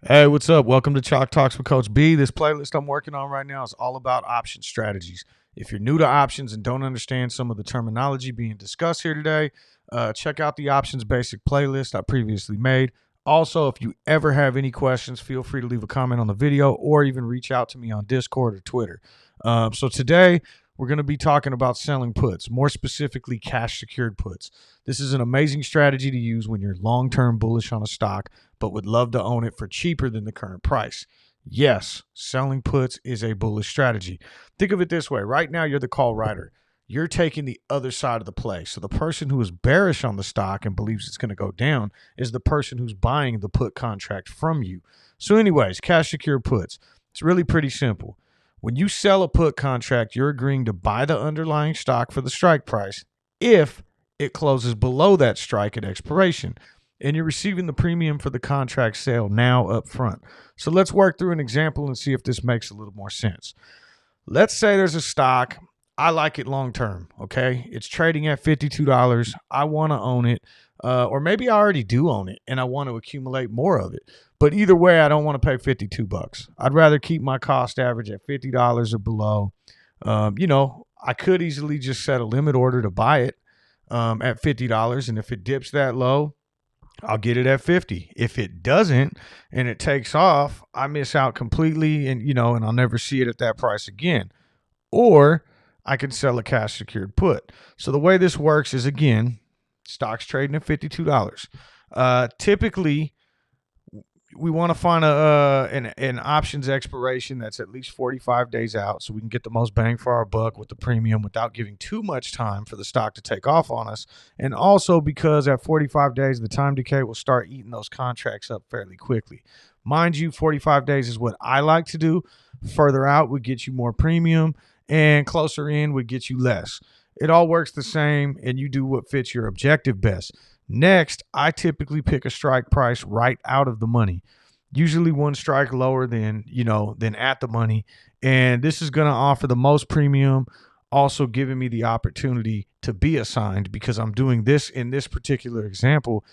Hey, what's up? Welcome to Chalk Talks with Coach B. This playlist I'm working on right now is all about option strategies. If you're new to options and don't understand some of the terminology being discussed here today, check out the options basic playlist I previously made. Also, if you ever have any questions, feel free to leave a comment on the video or even reach out to me on Discord or Twitter. So today, we're going to be talking about selling puts, more specifically, cash secured puts. This is an amazing strategy to use when you're long term bullish on a stock but would love to own it for cheaper than the current price. Yes, selling puts is a bullish strategy. Think of it this way. Right now, you're the call writer. You're taking the other side of the play. So the person who is bearish on the stock and believes it's going to go down is the person who's buying the put contract from you. So anyways, cash secure puts. It's really pretty simple. When you sell a put contract, you're agreeing to buy the underlying stock for the strike price if it closes below that strike at expiration, and you're receiving the premium for the contract sale now up front. So let's work through an example and see if this makes a little more sense. Let's say there's a stock. I like it long term. Okay. It's trading at $52. I want to own it. Or maybe I already do own it and I want to accumulate more of it. But either way, I don't want to pay $52. I'd rather keep my cost average at $50 or below. I could easily just set a limit order to buy it at $50. And if it dips that low, I'll get it at 50. If it doesn't and it takes off, I miss out completely and I'll never see it at that price again. Or I can sell a cash secured put. So the way this works is, again, stocks trading at $52. Typically, we want to find an options expiration that's at least 45 days out so we can get the most bang for our buck with the premium without giving too much time for the stock to take off on us. And also because at 45 days, the time decay will start eating those contracts up fairly quickly. Mind you, 45 days is what I like to do. Further out would get you more premium, and closer in would get you less. It all works the same, and you do what fits your objective best. Next, I typically pick a strike price right out of the money, usually one strike lower than at the money. And this is going to offer the most premium, also giving me the opportunity to be assigned because I'm doing this in this particular example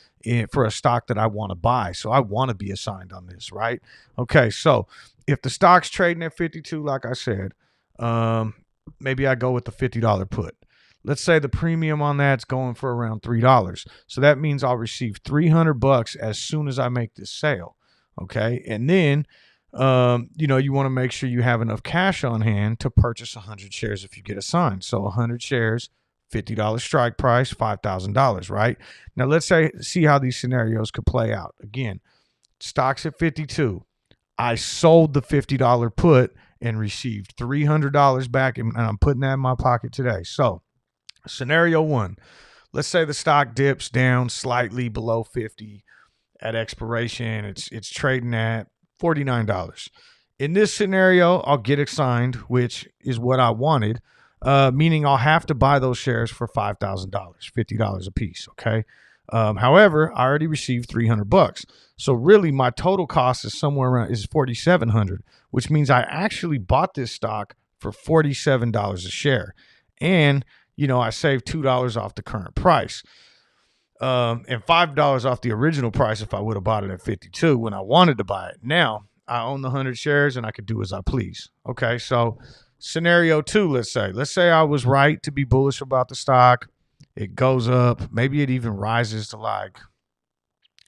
for a stock that I want to buy. So I want to be assigned on this, right? Okay, so if the stock's trading at 52, like I said, maybe I go with the $50 put. Let's say the premium on that's going for around $3. So that means I'll receive $300 as soon as I make this sale. Okay. And then, you want to make sure you have enough cash on hand to purchase 100 shares if you get assigned. So 100 shares, $50 strike price, $5,000, right? Now let's see how these scenarios could play out. Again, stocks at 52. I sold the $50 put and received $300 back, and I'm putting that in my pocket today. So, scenario one, let's say the stock dips down slightly below 50 at expiration. It's trading at $49. In this scenario, I'll get assigned, which is what I wanted, meaning I'll have to buy those shares for $5,000, $50 a piece. Okay. However, I already received $300. So really my total cost is somewhere around is $4,700, which means I actually bought this stock for $47 a share. And I saved $2 off the current price, and $5 off the original price if I would have bought it at 52 when I wanted to buy it. Now I own the 100 shares and I could do as I please. Okay, so scenario two, let's say I was right to be bullish about the stock. It goes up, maybe it even rises to like,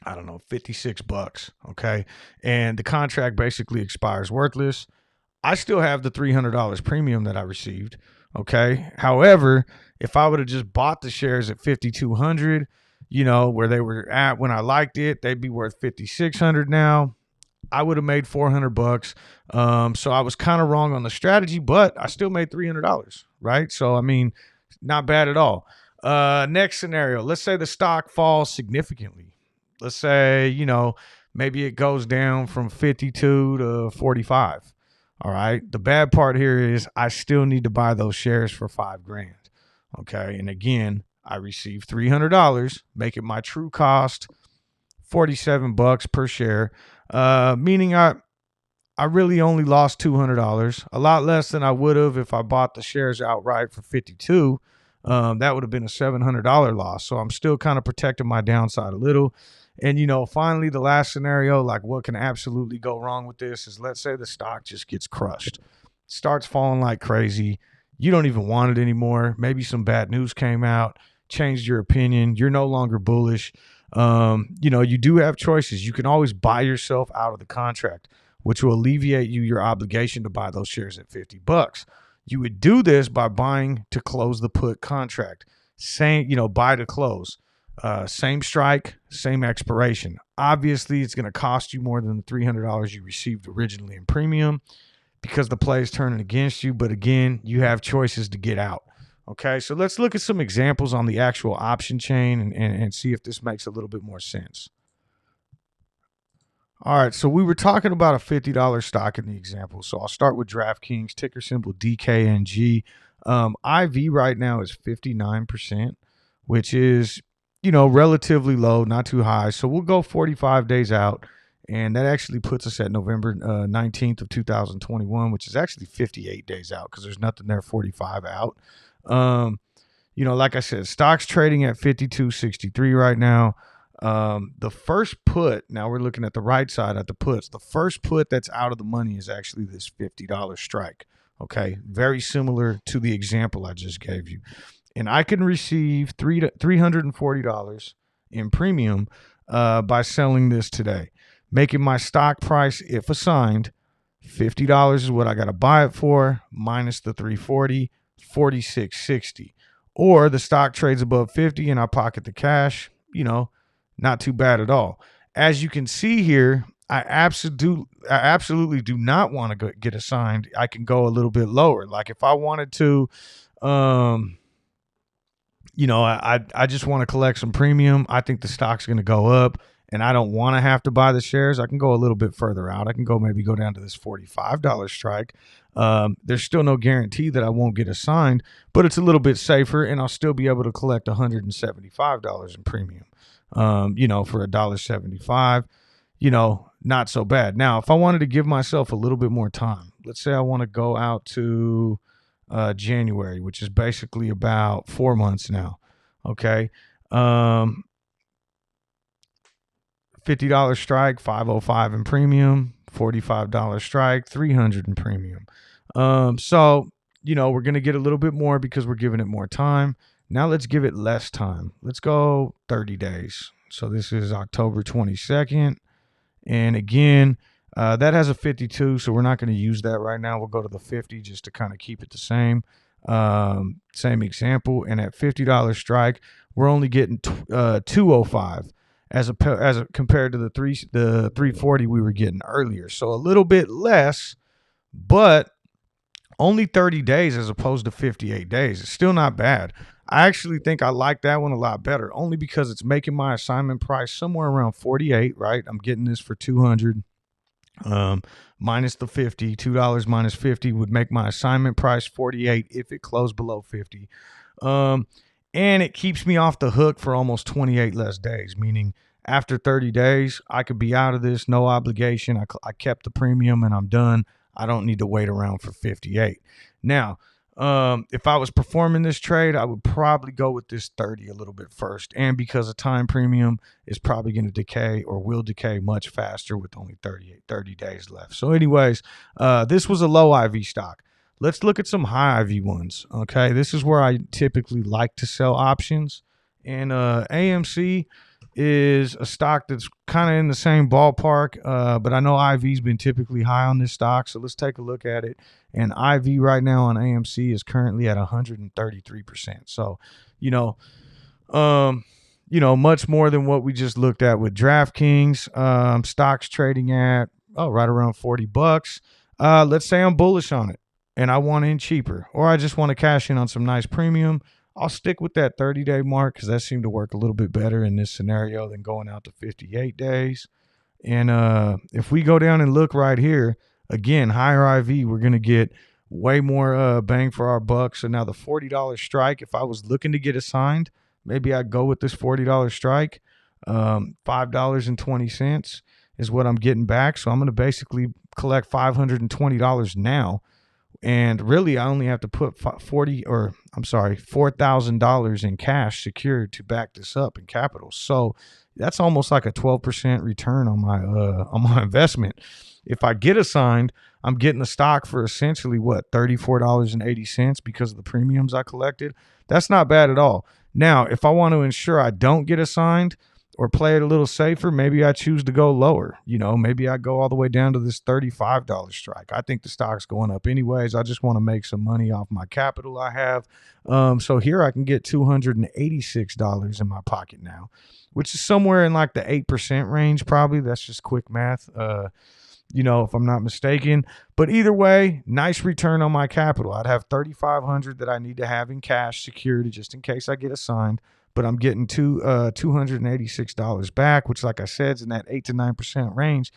I don't know, $56. Okay, and the contract basically expires worthless. I still have the $300 premium that I received. Okay. However, if I would have just bought the shares at 5,200, where they were at when I liked it, they'd be worth 5,600 now. I would have made $400. So I was kind of wrong on the strategy, but I still made $300, right? So, I mean, not bad at all. Next scenario, let's say the stock falls significantly. Let's say, maybe it goes down from 52 to 45. All right. The bad part here is I still need to buy those shares for $5,000. Okay. And again, I receive $300, make it my true cost, $47 per share. Meaning I really only lost $200, a lot less than I would have if I bought the shares outright for 52. That would have been a $700 loss. So I'm still kind of protecting my downside a little. And, you know, finally, the last scenario, like what can absolutely go wrong with this is, let's say the stock just gets crushed, starts falling like crazy. You don't even want it anymore. Maybe some bad news came out, changed your opinion. You're no longer bullish. You know, you do have choices. You can always buy yourself out of the contract, which will alleviate you your obligation to buy those shares at $50. You would do this by buying to close the put contract. Same, you know, buy to close. Same strike, same expiration. Obviously, it's going to cost you more than the $300 you received originally in premium because the play is turning against you. But again, you have choices to get out. Okay, so let's look at some examples on the actual option chain and see if this makes a little bit more sense. All right, so we were talking about a $50 stock in the example. So I'll start with DraftKings, ticker symbol DKNG. IV right now is 59%, which is, you know, relatively low, not too high. So we'll go 45 days out, and that actually puts us at November 19th of 2021, which is actually 58 days out because there's nothing there 45 out. You know, like I said, stock's trading at 52.63 right now. The first put, now we're looking at the right side at the puts. The first put that's out of the money is actually this $50 strike. Okay, very similar to the example I just gave you. And I can receive $340 in premium by selling this today, making my stock price, if assigned, $50 is what I got to buy it for, minus the $340, $46.60. Or the stock trades above 50 and I pocket the cash, you know, not too bad at all. As you can see here, I absolutely do not want to get assigned. I can go a little bit lower. Like if I wanted to, you know, I just want to collect some premium. I think the stock's going to go up and I don't want to have to buy the shares. I can go a little bit further out. I can maybe go down to this $45 strike. There's still no guarantee that I won't get assigned, but it's a little bit safer and I'll still be able to collect $175 in premium. You know, for $1.75, you know, not so bad. Now, if I wanted to give myself a little bit more time, let's say I want to go out to January, which is basically about 4 months now. Okay. $50 strike, $505 in premium, $45 strike, $300 in premium. So, you know, we're going to get a little bit more because we're giving it more time. Now let's give it less time. Let's go 30 days. So this is October 22nd. And again, that has a 52, so we're not going to use that right now. We'll go to the 50 just to kind of keep it the same. Same example. And at $50 strike, we're only getting 205 as compared to the 340 we were getting earlier. So a little bit less, but only 30 days as opposed to 58 days. It's still not bad. I actually think I like that one a lot better, only because it's making my assignment price somewhere around 48, right? I'm getting this for 200 minus the 50. $2 minus 50 would make my assignment price 48 if it closed below 50. And it keeps me off the hook for almost 28 less days, meaning after 30 days, I could be out of this, no obligation. I kept the premium and I'm done. I don't need to wait around for 58. Now, if I was performing this trade, I would probably go with this 30 a little bit first. And because a time premium is probably going to decay or will decay much faster with only 30 days left. So anyways, this was a low IV stock. Let's look at some high IV ones. Okay, this is where I typically like to sell options. And AMC is a stock that's kind of in the same ballpark, but I know IV's been typically high on this stock, so let's take a look at it. And IV right now on AMC is currently at 133%. So, you know, much more than what we just looked at with DraftKings. Stocks trading at right around $40. Let's say I'm bullish on it and I want in cheaper, or I just want to cash in on some nice premium. I'll stick with that 30-day mark because that seemed to work a little bit better in this scenario than going out to 58 days. And if we go down and look right here, again, higher IV, we're going to get way more bang for our buck. So now the $40 strike, if I was looking to get assigned, maybe I'd go with this $40 strike. $5.20 is what I'm getting back. So I'm going to basically collect $520 now. And really, I only have to put $4,000 in cash secured to back this up in capital. So that's almost like a 12% return on my investment. If I get assigned, I'm getting the stock for essentially what, $34.80 because of the premiums I collected. That's not bad at all. Now, if I want to ensure I don't get assigned or play it a little safer, maybe I choose to go lower. Maybe I go all the way down to this $35 strike. I think the stock's going up anyways. I just want to make some money off my capital I have. So here I can get $286 in my pocket now, which is somewhere in like the 8% range, probably. That's just quick math. If I'm not mistaken. But either way, nice return on my capital. I'd have $3,500 that I need to have in cash security just in case I get assigned. But I'm getting $286 back, which, like I said, is in that 8 to 9% range.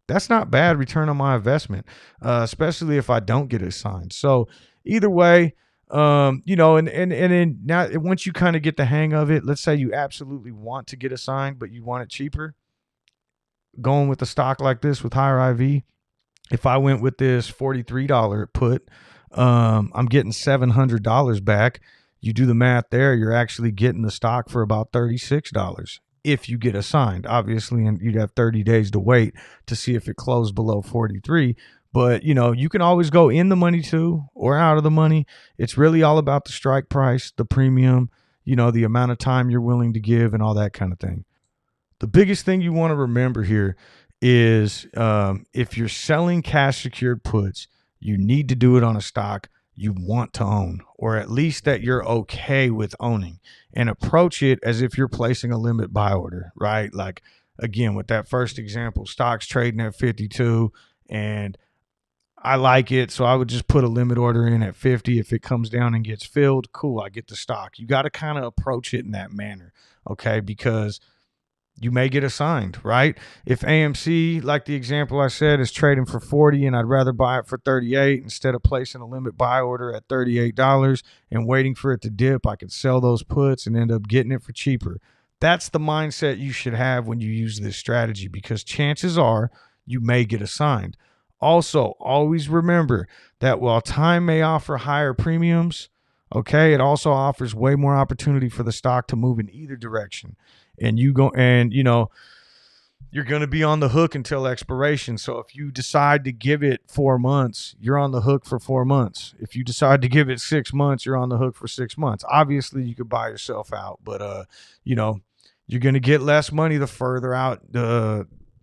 That's not bad return on my investment, especially if I don't get assigned. So either way, and then now once you kind of get the hang of it, let's say you absolutely want to get assigned, but you want it cheaper. Going with a stock like this with higher IV, if I went with this $43 put, I'm getting $700 back. You do the math there, you're actually getting the stock for about $36 if you get assigned, obviously, and you'd have 30 days to wait to see if it closed below 43. But, you can always go in the money too or out of the money. It's really all about the strike price, the premium, the amount of time you're willing to give and all that kind of thing. The biggest thing you want to remember here is if you're selling cash secured puts, you need to do it on a stock you want to own, or at least that you're okay with owning, and approach it as if you're placing a limit buy order, right? Like, again, with that first example, stock's trading at 52 and I like it, so I would just put a limit order in at 50. If it comes down and gets filled, cool, I get the stock. You got to kind of approach it in that manner, okay? Because you may get assigned, right? If AMC, like the example I said, is trading for 40 and I'd rather buy it for 38 instead of placing a limit buy order at $38 and waiting for it to dip, I could sell those puts and end up getting it for cheaper. That's the mindset you should have when you use this strategy, because chances are you may get assigned. Also, always remember that while time may offer higher premiums, okay, it also offers way more opportunity for the stock to move in either direction. And you're going to be on the hook until expiration. So if you decide to give it 4 months, you're on the hook for 4 months. If you decide to give it 6 months, you're on the hook for 6 months. Obviously, you could buy yourself out, but you're going to get less money the further out.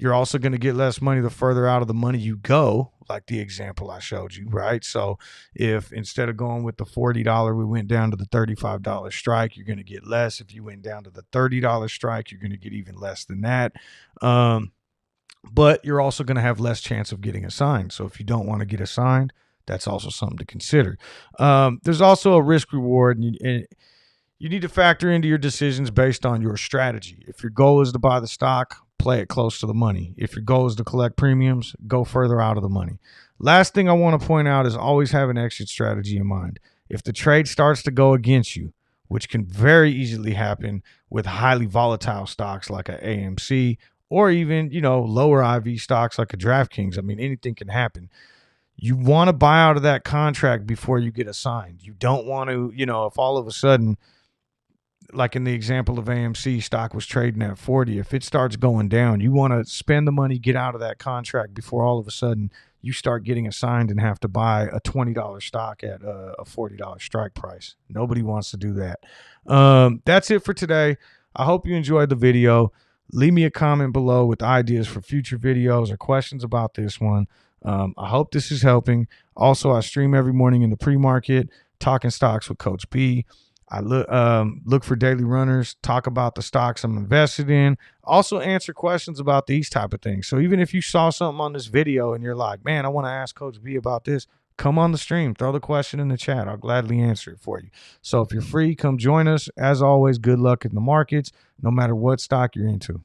You're also going to get less money the further out of the money you go, like the example I showed you, right? So if instead of going with the $40, we went down to the $35 strike, you're going to get less. If you went down to the $30 strike, you're going to get even less than that. But you're also going to have less chance of getting assigned. So if you don't want to get assigned, that's also something to consider. There's also a risk reward, and you need to factor into your decisions based on your strategy. If your goal is to buy the stock, play it close to the money. If your goal is to collect premiums, go further out of the money. Last thing I want to point out is always have an exit strategy in mind. If the trade starts to go against you, which can very easily happen with highly volatile stocks like a AMC, or even, lower IV stocks like a DraftKings. I mean, anything can happen. You want to buy out of that contract before you get assigned. You don't want to, if all of a sudden, like in the example of AMC, stock was trading at 40. If it starts going down, you want to spend the money, get out of that contract before all of a sudden you start getting assigned and have to buy a $20 stock at a $40 strike price. Nobody wants to do that. That's it for today. I hope you enjoyed the video. Leave me a comment below with ideas for future videos or questions about this one. I hope this is helping. Also, I stream every morning in the pre-market, Talking Stocks with Coach B. I look for daily runners, talk about the stocks I'm invested in, also answer questions about these type of things. So even if you saw something on this video and you're like, man, I want to ask Coach B about this, come on the stream, throw the question in the chat. I'll gladly answer it for you. So if you're free, come join us. As always, good luck in the markets, no matter what stock you're into.